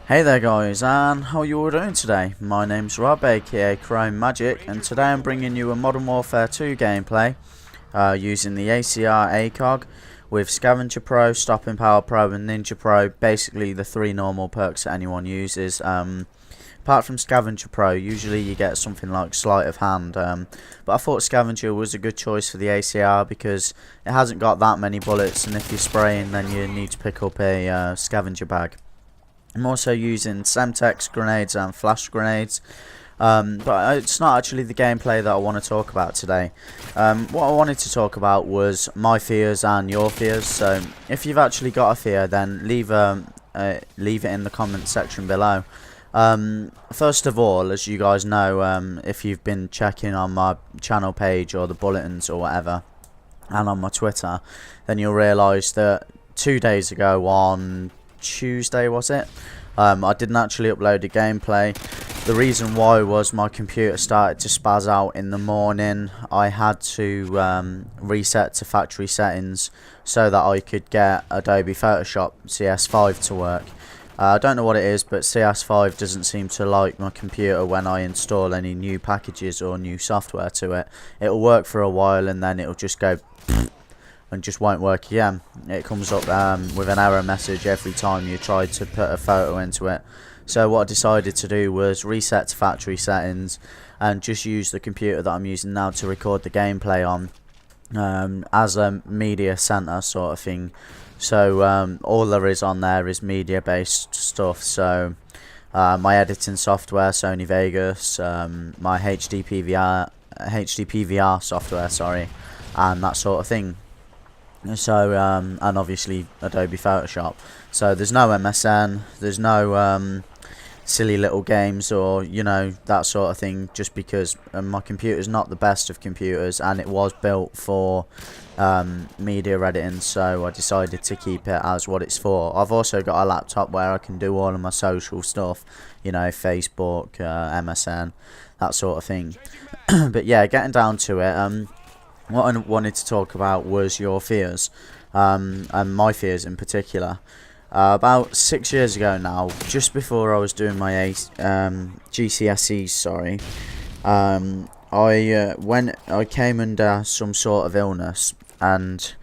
Hey there guys, and how you all doing today? My name's Rob, aka Chrom3maGik, and today I'm bringing you a Modern Warfare 2 gameplay using the ACR ACOG with Scavenger Pro, Stopping Power Pro and Ninja Pro, basically the three normal perks that anyone uses. Apart from Scavenger Pro, usually you get something like Sleight of Hand, but I thought Scavenger was a good choice for the ACR because it hasn't got that many bullets, and if you're spraying then you need to pick up a scavenger bag. I'm also using Semtex grenades and flash grenades, but it's not actually the gameplay that I want to talk about today. What I wanted to talk about was my fears and your fears. So if you've actually got a fear, then leave it in the comment section below. First of all, as you guys know, if you've been checking on my channel page or the bulletins or whatever, and on my Twitter, then you'll realise that 2 days ago on Tuesday, was it? I didn't actually upload a gameplay. The reason why was my computer started to spaz out in the morning. I had to reset to factory settings so that I could get Adobe Photoshop CS5 to work. I don't know what it is, but CS5 doesn't seem to like my computer when I install any new packages or new software to it. It'll work for a while and then it'll just go and just won't work again. It comes up with an error message every time you try to put a photo into it. So what I decided to do was reset to factory settings and just use the computer that I'm using now to record the gameplay on as a media center sort of thing. So all there is on there is media based stuff. So my editing software, Sony Vegas, my HDPVR software, sorry, and that sort of thing. So and obviously Adobe Photoshop. So there's no MSN, there's no silly little games or that sort of thing, just because my computer's not the best of computers and it was built for media editing, so I decided to keep it as what it's for. I've also got a laptop where I can do all of my social stuff, Facebook, MSN, that sort of thing. But yeah, getting down to it, what I wanted to talk about was your fears, and my fears in particular. About 6 years ago now, just before I was doing my GCSEs, sorry, I came under some sort of illness, and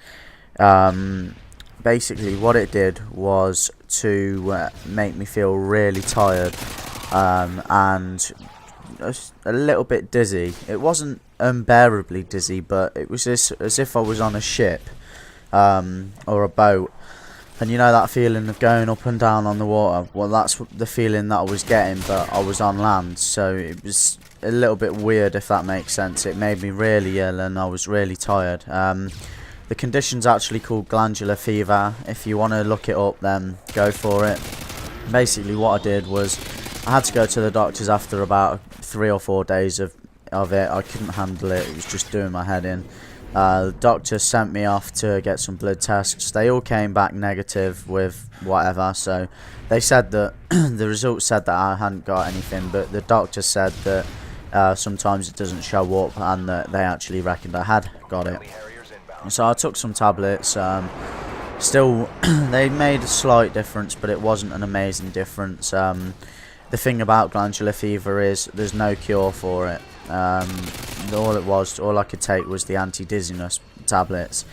basically what it did was to make me feel really tired and a little bit dizzy. It wasn't unbearably dizzy, but it was as if I was on a ship or a boat, and that feeling of going up and down on the water. Well, that's the feeling that I was getting, but I was on land, so it was a little bit weird, if that makes sense. It made me really ill and I was really tired. The condition's actually called glandular fever. If you want to look it up, then go for it. Basically what I did was I had to go to the doctors after about 3 or 4 days of it. I couldn't handle it. It was just doing my head in. The doctor sent me off to get some blood tests. They all came back negative with whatever, so they said that the results said that I hadn't got anything, but the doctor said that sometimes it doesn't show up and that they actually reckoned I had got it. So I took some tablets. Still, they made a slight difference, but it wasn't an amazing difference. The thing about glandular fever is there's no cure for it. All I could take was the anti-dizziness tablets,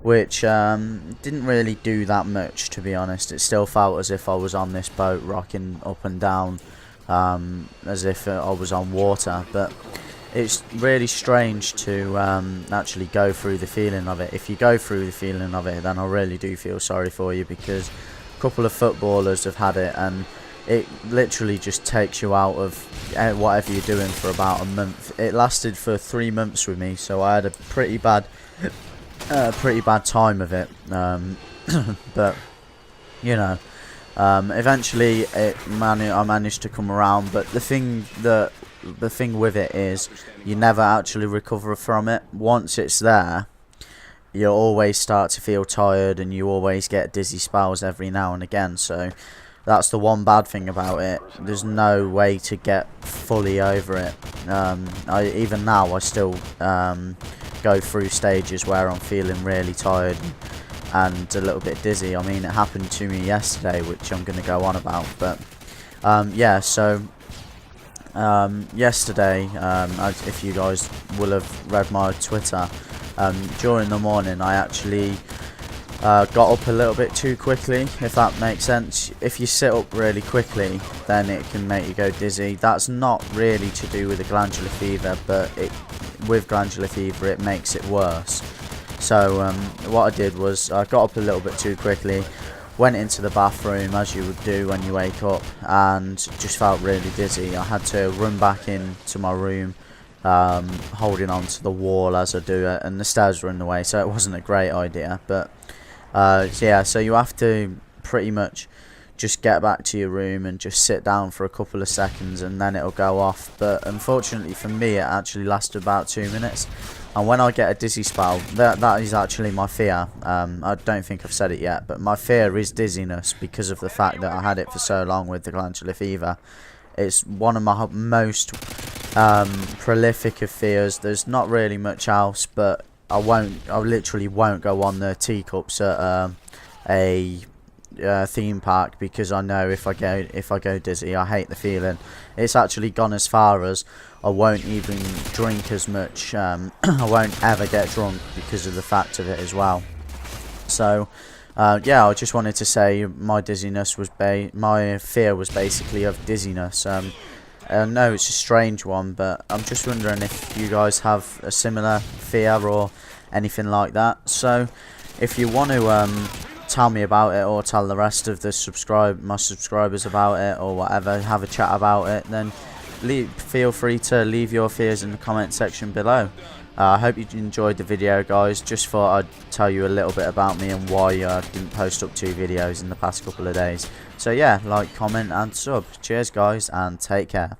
which didn't really do that much, to be honest. It still felt as if I was on this boat rocking up and down, as if I was on water. But it's really strange to actually go through the feeling of it. If you go through the feeling of it, then I really do feel sorry for you, because a couple of footballers have had it and it literally just takes you out of whatever you're doing for about a month. It lasted for 3 months with me, so I had a pretty bad time of it. But eventually I managed to come around. But the thing with it is you never actually recover from it. Once it's there, you always start to feel tired and you always get dizzy spells every now and again. So that's the one bad thing about it. There's no way to get fully over it. Even now I still go through stages where I'm feeling really tired and a little bit dizzy. I mean, it happened to me yesterday, which I'm going to go on about, but Yeah, so yesterday, if you guys will have read my Twitter, during the morning I actually got up a little bit too quickly, if that makes sense. If you sit up really quickly, then it can make you go dizzy. That's not really to do with the glandular fever, but with glandular fever it makes it worse. So what I did was I got up a little bit too quickly, went into the bathroom as you would do when you wake up, and just felt really dizzy. I had to run back into my room, holding on to the wall as I do it, and the stairs were in the way, so it wasn't a great idea. But yeah, so you have to pretty much just get back to your room and just sit down for a couple of seconds, and then it'll go off. But unfortunately for me, it actually lasted about 2 minutes. And when I get a dizzy spell, that is actually my fear. I don't think I've said it yet, but my fear is dizziness, because of the fact that I had it for so long with the glandular fever. It's one of my most prolific of fears. There's not really much else, but I literally won't go on the teacups at a theme park, because I know if I go dizzy, I hate the feeling. It's actually gone as far as I won't even drink as much. I won't ever get drunk because of the fact of it as well. So yeah, I just wanted to say my dizziness was my fear was basically of dizziness. I know it's a strange one, but I'm just wondering if you guys have a similar fear or anything like that. So if you want to tell me about it, or tell the rest of the my subscribers about it, or whatever, have a chat about it, then feel free to leave your fears in the comment section below. I hope you enjoyed the video, guys. Just thought I'd tell you a little bit about me and why I didn't post up 2 videos in the past couple of days. So yeah, like, comment and sub. Cheers guys, and take care.